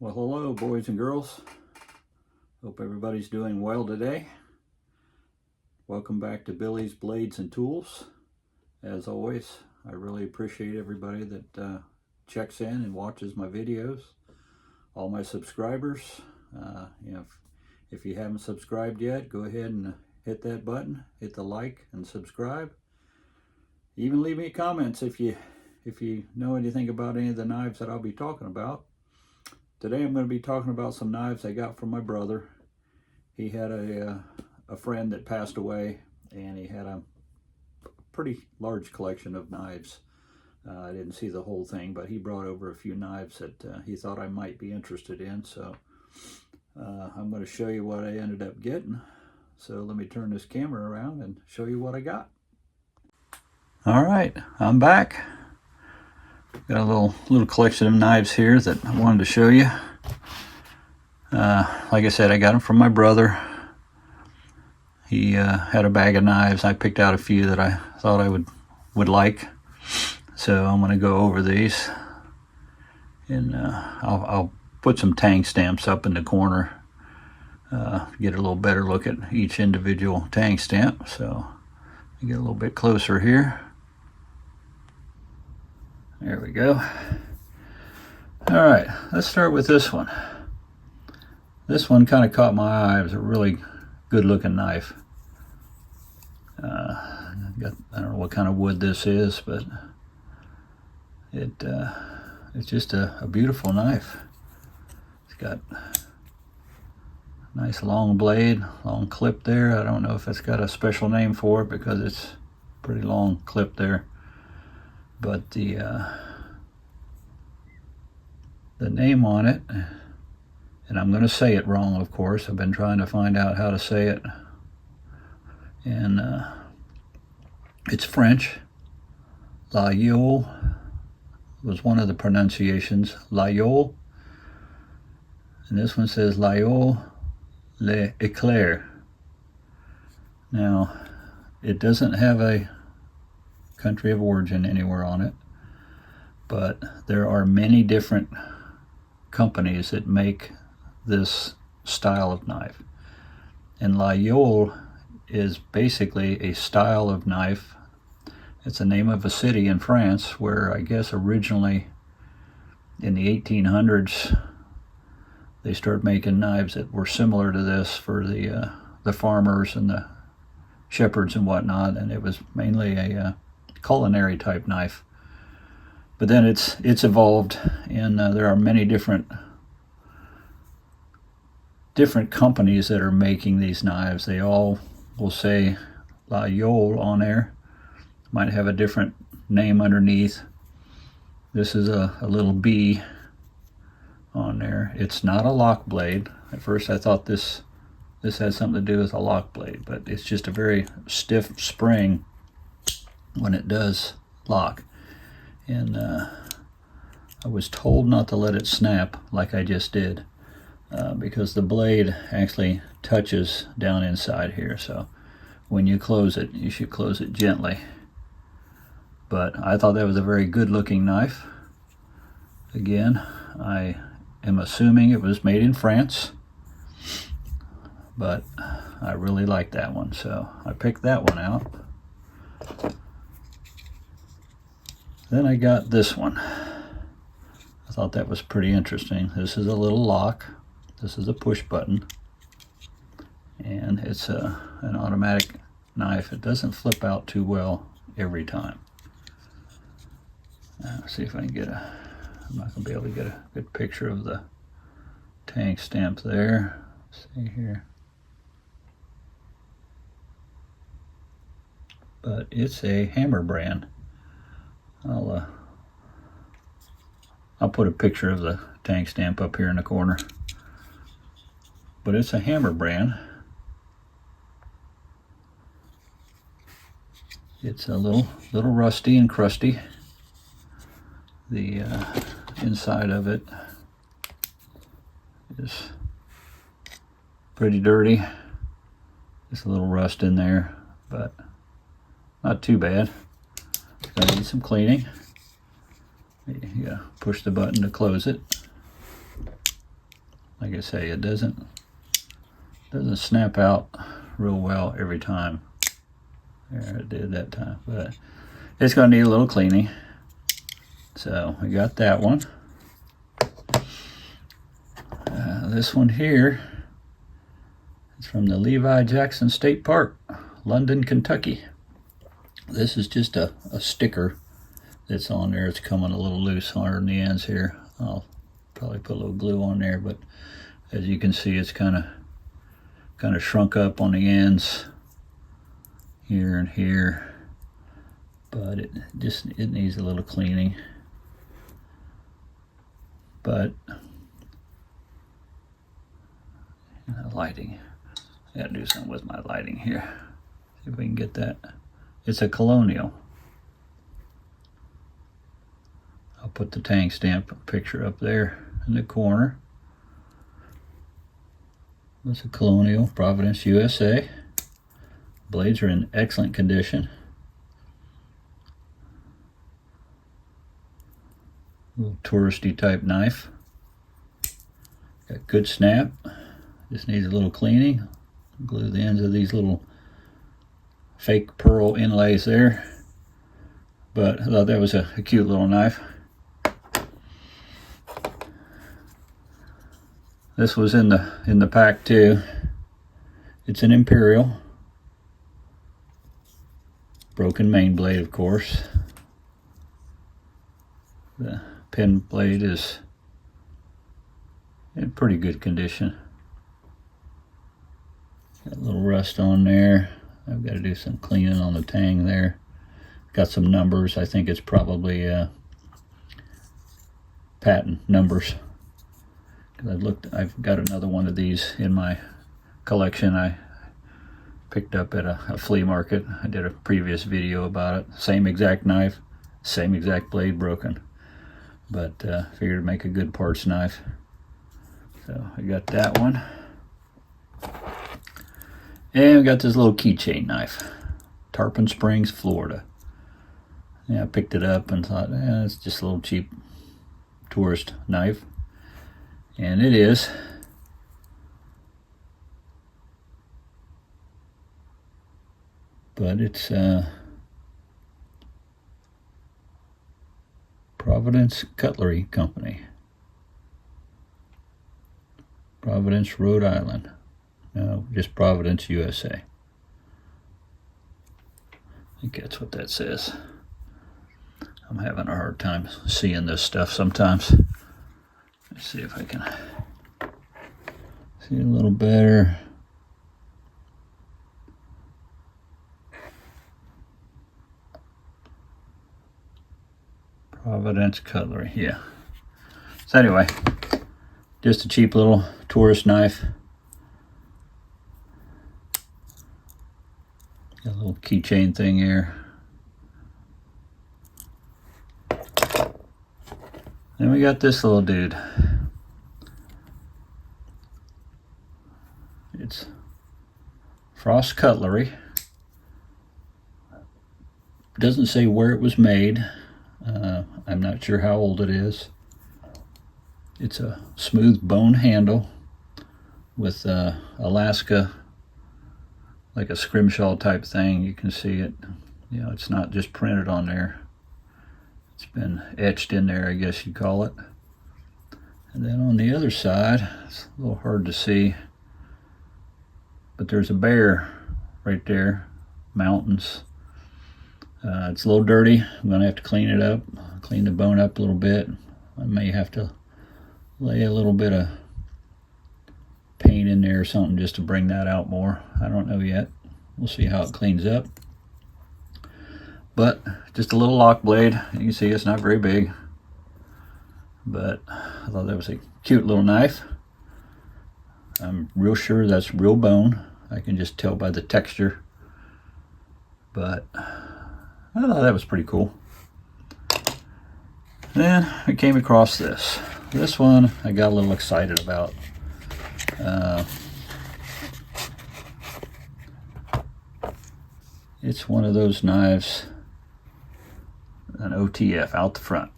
Well, hello, boys and girls. Hope everybody's doing well today. Welcome back to Billy's Blades and Tools. As always, I really appreciate everybody that checks in and watches my videos. All my subscribers, if you haven't subscribed yet, go ahead and hit that button, hit the like and subscribe. Even leave me comments if you know anything about any of the knives that I'll be talking about. Today I'm going to be talking about some knives I got from my brother. He had a friend that passed away, and he had a pretty large collection of knives. I didn't see the whole thing, but he brought over a few knives that he thought I might be interested in. So I'm going to show you what I ended up getting. So let me turn this camera around and show you what I got. All right, I'm back. Got a little collection of knives here that I wanted to show you. Like I said, I got them from my brother. He had a bag of knives. I picked out a few that I thought I would like. So I'm going to go over these, and I'll put some tang stamps up in the corner. Get a little better look at each individual tang stamp. So get a little bit closer here. There we go. All right, let's start with this one. This one kind of caught my eye. It was a really good looking knife. I don't know what kind of wood this is, but it's just a beautiful knife. It's got a nice long blade, long clip there. I don't know if it's got a special name for it because it's a pretty long clip there. But the name on it, and I'm going to say it wrong, of course. I've been trying to find out how to say it. And it's French. Laguiole was one of the pronunciations. Laguiole. And this one says Laguiole l'Éclair. Now, it doesn't have a country of origin anywhere on it, but there are many different companies that make this style of knife. And Laguiole is basically a style of knife. It's the name of a city in France where I guess originally in the 1800s they started making knives that were similar to this for the farmers and the shepherds and whatnot, and it was mainly a culinary type knife. But then it's evolved, and there are many different companies that are making these knives. They all will say Laguiole on there. Might have a different name underneath. This is a little B on there. It's not a lock blade. At first I thought this had something to do with a lock blade, but it's just a very stiff spring when it does lock. And I was told not to let it snap like I just did, because the blade actually touches down inside here. So when you close it, you should close it gently. But I thought that was a very good looking knife. Again, I am assuming it was made in France, but I really like that one, so I picked that one out. Then I got this one. I thought that was pretty interesting. This is a little lock. This is a push button, and it's an automatic knife. It doesn't flip out too well every time. Let's see if I can I'm not going to be able to get a good picture of the tang stamp there. Let's see here. But it's a Hammer brand. I'll put a picture of the tang stamp up here in the corner. But it's a Hammer brand. It's a little rusty and crusty. The inside of it is pretty dirty. Just a little rust in there, but not too bad. It's gonna need some cleaning. You gotta push the button to close it. like I say, it doesn't snap out real well every time. There, it did that time, but it's going to need a little cleaning. So we got that one. This one here is from the Levi Jackson State Park, London, Kentucky. This is just a sticker that's on there. It's coming a little loose on the ends here. I'll probably put a little glue on there, but as you can see, it's kind of shrunk up on the ends here and here, but it needs a little cleaning. But lighting, I gotta do something with my lighting here. See if we can get that. It's a Colonial. I'll put the tank stamp picture up there in the corner. It's a Colonial, Providence, USA. Blades are in excellent condition. Little touristy type knife. Got good snap. Just needs a little cleaning. Glue the ends of these little fake pearl inlays there. But I thought that was a cute little knife. This was in the pack too. It's an Imperial. Broken main blade, of course. The pin blade is in pretty good condition. Got a little rust on there. I've got to do some cleaning on the tang there. Got some numbers. I think it's probably patent numbers. I've got another one of these in my collection. I picked up at a flea market. I did a previous video about it. Same exact knife, same exact blade broken. But figured to make a good parts knife. So I got that one. And we got this little keychain knife. Tarpon Springs, Florida. Yeah, I picked it up and thought, it's just a little cheap tourist knife. And it is. But it's Providence Cutlery Company. Providence, Rhode Island. No, just Providence, USA. I think that's what that says. I'm having a hard time seeing this stuff sometimes. Let's see if I can see a little better. Providence Cutlery, yeah. So anyway, just a cheap little tourist knife. Got a little keychain thing here. Then we got this little dude. It's Frost Cutlery. Doesn't say where it was made. I'm not sure how old it is. It's a smooth bone handle with Alaska, like a scrimshaw type thing. You can see it. You know, it's not just printed on there. It's been etched in there, I guess you'd call it. And then on the other side, it's a little hard to see, but there's a bear right there, mountains. It's a little dirty. I'm gonna have to clean it up, clean the bone up a little bit. I may have to lay a little bit of paint in there or something just to bring that out more. I don't know yet. We'll see how it cleans up. But just a little lock blade. You can see it's not very big, but I thought that was a cute little knife. I'm real sure that's real bone. I can just tell by the texture, but I thought that was pretty cool. Then I came across this. This one I got a little excited about. It's one of those knives, an OTF out the front.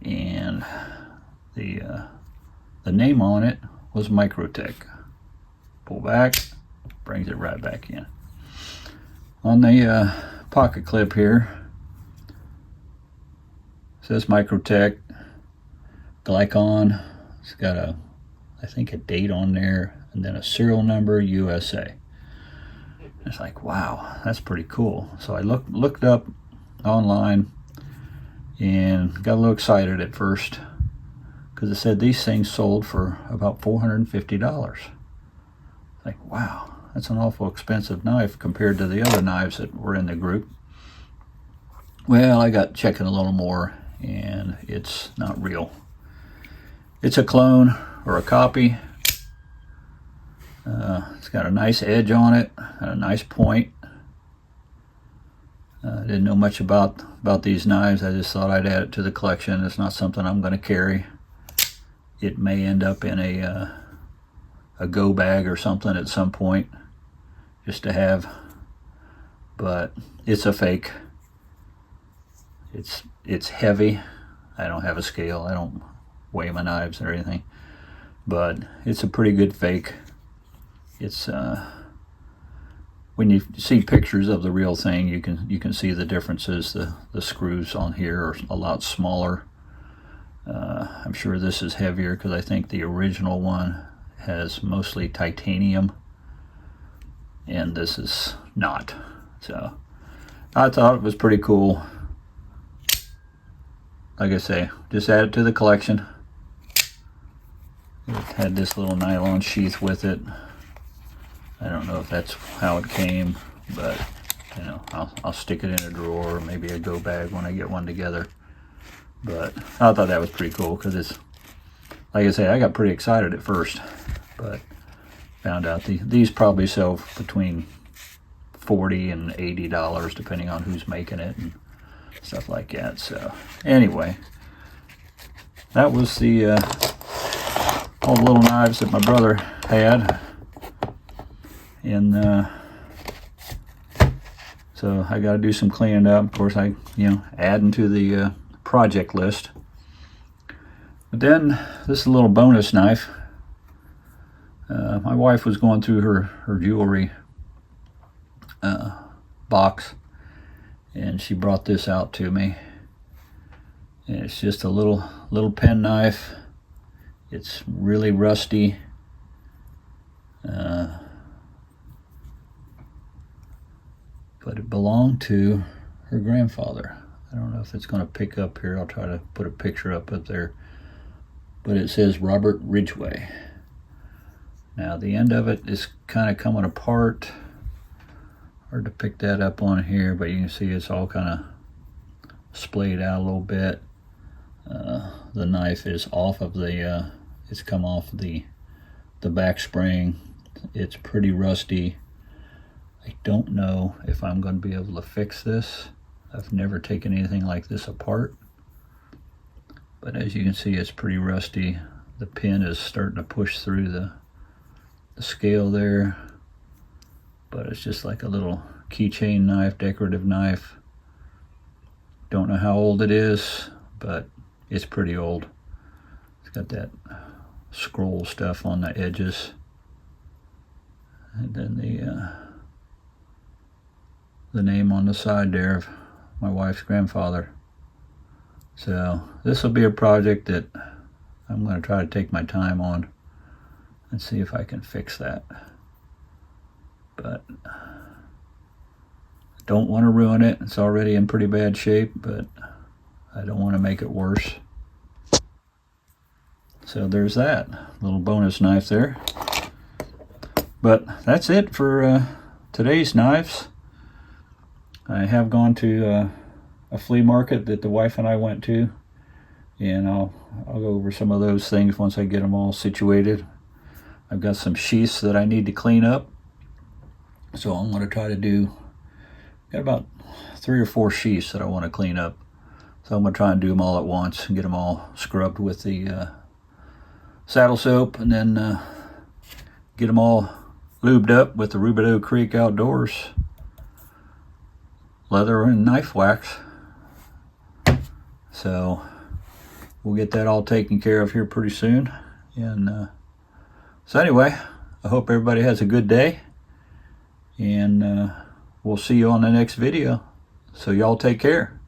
And the name on it was Microtech. Pull back, brings it right back in. On the pocket clip here, it says Microtech, Glycon. It's got a, I think, a date on there, and then a serial number, USA. It's like, wow, that's pretty cool. So I looked up online and got a little excited at first because it said these things sold for about $450. Like, wow, that's an awful expensive knife compared to the other knives that were in the group. Well, I got checking a little more, and it's not real. It's a clone or a copy. It's got a nice edge on it, and a nice point. I didn't know much about these knives. I just thought I'd add it to the collection. It's not something I'm going to carry. It may end up in a go bag or something at some point, just to have. But it's a fake. It's heavy. I don't have a scale. I don't weigh my knives or anything. But it's a pretty good fake. It's when you see pictures of the real thing, you can see the differences. The screws on here are a lot smaller. I'm sure this is heavier because I think the original one has mostly titanium, and this is not. So I thought it was pretty cool. Like I say, just add it to the collection. It had this little nylon sheath with it. I don't know if that's how it came, but you know, I'll stick it in a drawer, or maybe a go bag when I get one together. But I thought that was pretty cool because it's, like I say, I got pretty excited at first, but found out these probably sell between $40 and $80 depending on who's making it and stuff like that. So anyway, that was the all the little knives that my brother had. And so I got to do some cleaning up. Of course, adding to the project list. But then this is a little bonus knife. My wife was going through her jewelry box, and she brought this out to me. And it's just a little pen knife. It's really rusty. But it belonged to her grandfather. I don't know if it's going to pick up here. I'll try to put a picture up there. But it says Robert Ridgway. Now the end of it is kind of coming apart. Hard to pick that up on here, but you can see it's all kind of splayed out a little bit. The knife is off of the, it's come off the back spring. It's pretty rusty. I don't know if I'm going to be able to fix this. I've never taken anything like this apart. But as you can see, it's pretty rusty. The pin is starting to push through the scale there. But it's just like a little keychain knife, decorative knife. Don't know how old it is, but it's pretty old. It's got that scroll stuff on the edges. And then the name on the side there of my wife's grandfather. So this will be a project that I'm going to try to take my time on and see if I can fix that. But I don't want to ruin it. It's already in pretty bad shape, but I don't want to make it worse. So there's that little bonus knife there. But that's it for today's knives. I have gone to a flea market that the wife and I went to, and I'll go over some of those things once I get them all situated. I've got some sheaths that I need to clean up, so I'm going to try to got about 3 or 4 sheaths that I want to clean up. So I'm going to try and do them all at once and get them all scrubbed with the saddle soap, and then get them all lubed up with the Rubidoux Creek Outdoors leather and knife wax. So we'll get that all taken care of here pretty soon, And so anyway, I hope everybody has a good day, and we'll see you on the next video. So y'all take care.